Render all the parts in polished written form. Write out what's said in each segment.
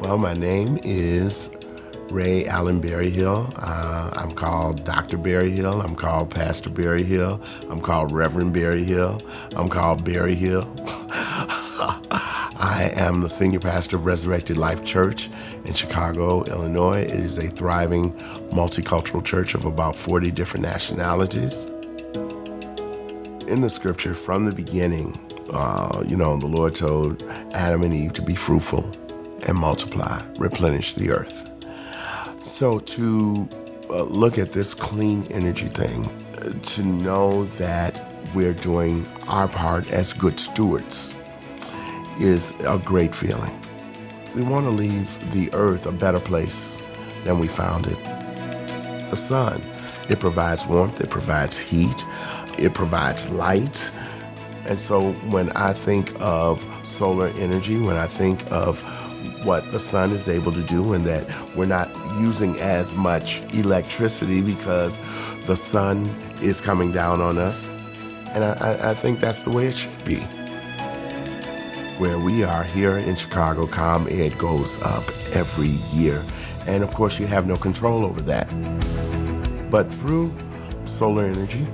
Well, my name is Ray Allen Berryhill. I'm called Dr. Berryhill. I'm called Pastor Berryhill. I'm called Reverend Berryhill. I'm called Berryhill. I am the senior pastor of Resurrected Life Church in Chicago, Illinois. It is a thriving multicultural church of about 40 different nationalities. In the scripture, from the beginning, the Lord told Adam and Eve to be fruitful and multiply, replenish the earth. So to look at this clean energy thing, to know that we're doing our part as good stewards is a great feeling. We want to leave the earth a better place than we found it. The sun, it provides warmth, it provides heat, it provides light. And so when I think of solar energy, when I think of what the sun is able to do and that we're not using as much electricity because the sun is coming down on us, and I think that's the way it should be. Where we are here in Chicago, ComEd goes up every year. And of course, you have no control over that. But through solar energy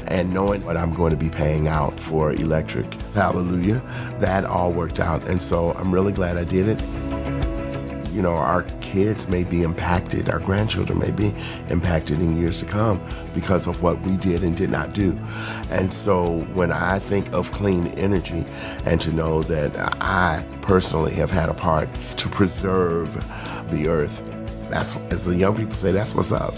and knowing what I'm going to be paying out for electric, hallelujah, that all worked out. And so I'm really glad I did it. You know, our kids may be impacted, our grandchildren may be impacted in years to come because of what we did and did not do. And so when I think of clean energy and to know that I personally have had a part to preserve the earth, that's, as the young people say, that's what's up.